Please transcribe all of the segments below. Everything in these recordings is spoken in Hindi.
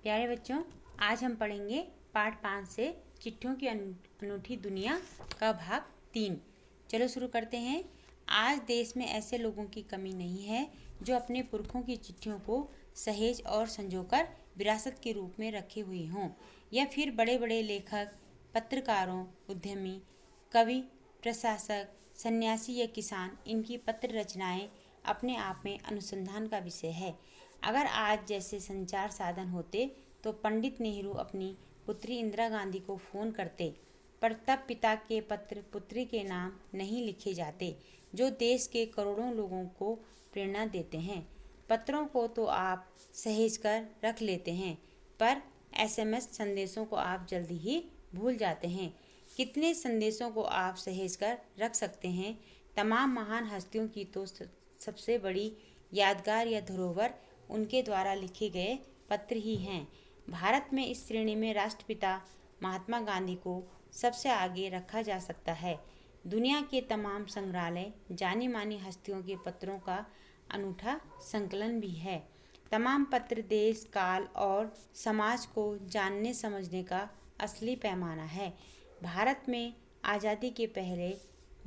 प्यारे बच्चों, आज हम पढ़ेंगे पाठ 5 से चिट्ठियों की अनूठी दुनिया का भाग 3। चलो शुरू करते हैं। आज देश में ऐसे लोगों की कमी नहीं है जो अपने पुरखों की चिट्ठियों को सहेज और संजोकर विरासत के रूप में रखे हुए हों, या फिर बड़े बड़े लेखक, पत्रकारों, उद्यमी, कवि, प्रशासक, सन्यासी या किसान इनकी पत्र रचनाएं अपने आप में अनुसंधान का विषय है। अगर आज जैसे संचार साधन होते तो पंडित नेहरू अपनी पुत्री इंदिरा गांधी को फ़ोन करते, पर तब पिता के पत्र पुत्री के नाम नहीं लिखे जाते, जो देश के करोड़ों लोगों को प्रेरणा देते हैं। पत्रों को तो आप सहेज कर रख लेते हैं, पर एसएमएस संदेशों को आप जल्दी ही भूल जाते हैं। कितने संदेशों को आप सहेज कर रख सकते हैं? तमाम महान हस्तियों की तो सबसे बड़ी यादगार या धरोहर उनके द्वारा लिखे गए पत्र ही हैं। भारत में इस श्रेणी में राष्ट्रपिता महात्मा गांधी को सबसे आगे रखा जा सकता है। दुनिया के तमाम संग्रहालय जानी मानी हस्तियों के पत्रों का अनूठा संकलन भी है। तमाम पत्र देश, काल और समाज को जानने समझने का असली पैमाना है। भारत में आज़ादी के पहले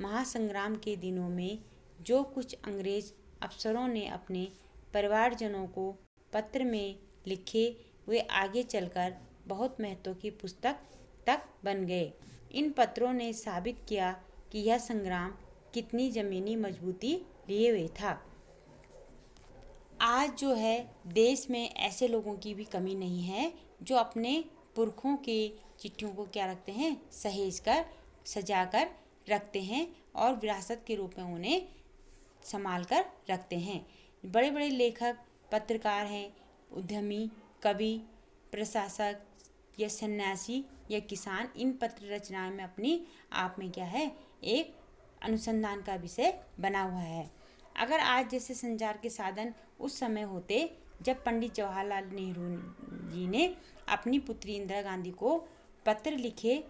महासंग्राम के दिनों में जो कुछ अंग्रेज अफसरों ने अपने परिवारजनों को पत्र में लिखे, वे आगे चलकर बहुत महत्व की पुस्तक तक बन गए। इन पत्रों ने साबित किया कि यह संग्राम कितनी ज़मीनी मजबूती लिए हुए था। आज जो है देश में ऐसे लोगों की भी कमी नहीं है जो अपने पुरखों के चिट्ठियों को क्या रखते हैं, सहेज कर सजा कर रखते हैं और विरासत के रूप में उन्हें संभाल कर रखते हैं। बड़े बड़े लेखक, पत्रकार हैं, उद्यमी, कवि, प्रशासक या सन्यासी या किसान इन पत्र रचनाओं में अपनी आप में क्या है, एक अनुसंधान का विषय बना हुआ है। अगर आज जैसे संचार के साधन उस समय होते जब पंडित जवाहरलाल नेहरू जी ने अपनी पुत्री इंदिरा गांधी को पत्र लिखे,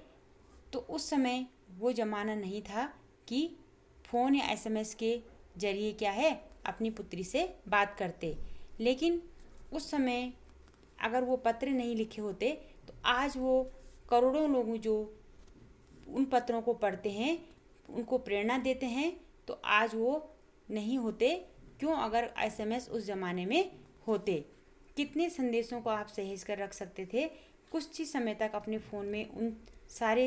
तो उस समय वो ज़माना नहीं था कि फ़ोन या एसएमएस के जरिए क्या है अपनी पुत्री से बात करते। लेकिन उस समय अगर वो पत्र नहीं लिखे होते तो आज वो करोड़ों लोग जो उन पत्रों को पढ़ते हैं, उनको प्रेरणा देते हैं, तो आज वो नहीं होते। क्यों? अगर एसएमएस उस ज़माने में होते। कितने संदेशों को आप सहेज कर रख सकते थे? कुछ ही समय तक अपने फ़ोन में उन सारे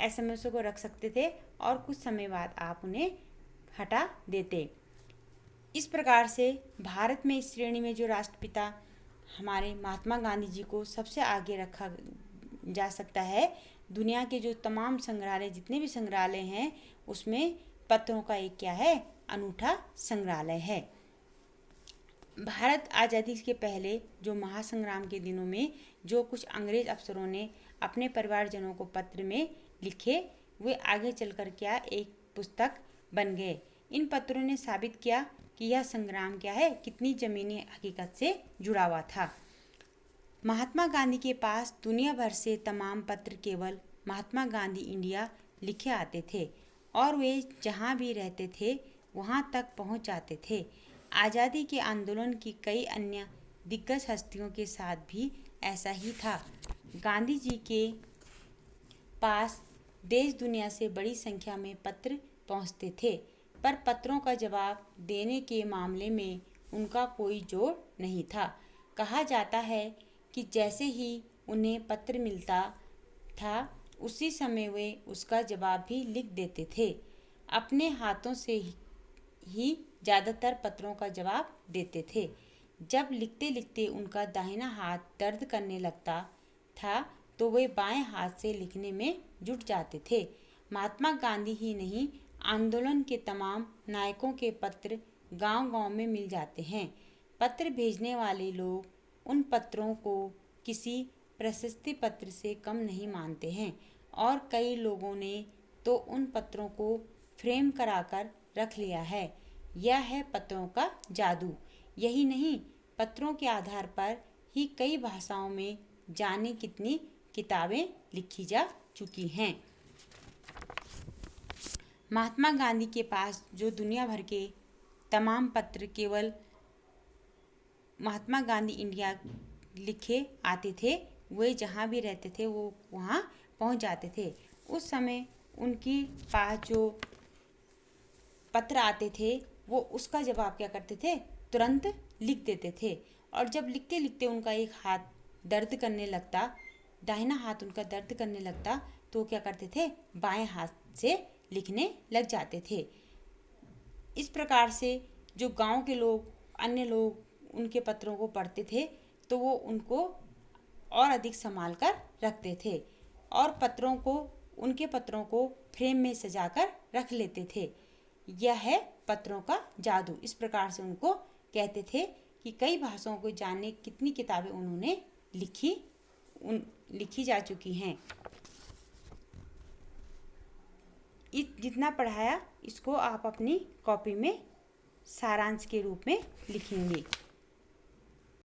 एसएमएसों को रख सकते थे और कुछ समय बाद आप उन्हें हटा देते। इस प्रकार से भारत में इस श्रेणी में जो राष्ट्रपिता हमारे महात्मा गांधी जी को सबसे आगे रखा जा सकता है। दुनिया के जो तमाम संग्रहालय, जितने भी संग्रहालय हैं, उसमें पत्रों का एक क्या है, अनूठा संग्रहालय है। भारत आज़ादी के पहले जो महासंग्राम के दिनों में जो कुछ अंग्रेज अफसरों ने अपने परिवारजनों को पत्र में लिखे, वे आगे चलकर क्या एक पुस्तक बन गए। इन पत्रों ने साबित किया कि यह संग्राम क्या है, कितनी ज़मीनी हकीकत से जुड़ा हुआ था। महात्मा गांधी के पास दुनिया भर से तमाम पत्र केवल महात्मा गांधी इंडिया लिखे आते थे और वे जहाँ भी रहते थे वहाँ तक पहुँच जाते थे। आज़ादी के आंदोलन की कई अन्य दिग्गज हस्तियों के साथ भी ऐसा ही था। गांधी जी के पास देश दुनिया से बड़ी संख्या में पत्र पहुँचते थे, पर पत्रों का जवाब देने के मामले में उनका कोई जोर नहीं था। कहा जाता है कि जैसे ही उन्हें पत्र मिलता था, उसी समय वे उसका जवाब भी लिख देते थे। अपने हाथों से ही ज़्यादातर पत्रों का जवाब देते थे। जब लिखते लिखते उनका दाहिना हाथ दर्द करने लगता था, तो वे बाएं हाथ से लिखने में जुट जाते थे। महात्मा गांधी ही नहीं, आंदोलन के तमाम नायकों के पत्र गांव-गांव में मिल जाते हैं। पत्र भेजने वाले लोग उन पत्रों को किसी प्रशस्ति पत्र से कम नहीं मानते हैं और कई लोगों ने तो उन पत्रों को फ्रेम कराकर रख लिया है। यह है पत्रों का जादू। यही नहीं, पत्रों के आधार पर ही कई भाषाओं में जाने कितनी किताबें लिखी जा चुकी हैं। महात्मा गांधी के पास जो दुनिया भर के तमाम पत्र केवल महात्मा गांधी इंडिया लिखे आते थे, वे जहाँ भी रहते थे वो वहाँ पहुँच जाते थे। उस समय उनकी पास जो पत्र आते थे वो उसका जवाब क्या करते थे, तुरंत लिख देते थे। और जब लिखते लिखते उनका एक हाथ दर्द करने लगता, दाहिना हाथ उनका दर्द करने लगता, तो क्या करते थे, बाएं हाथ से लिखने लग जाते थे। इस प्रकार से जो गांव के लोग, अन्य लोग उनके पत्रों को पढ़ते थे तो वो उनको और अधिक संभाल कर रखते थे और उनके पत्रों को फ्रेम में सजाकर रख लेते थे। यह है पत्रों का जादू। इस प्रकार से उनको कहते थे कि कई भाषाओं को जानने कितनी किताबें उन्होंने लिखी जा चुकी हैं। जितना पढ़ाया इसको आप अपनी कॉपी में सारांश के रूप में लिखेंगे।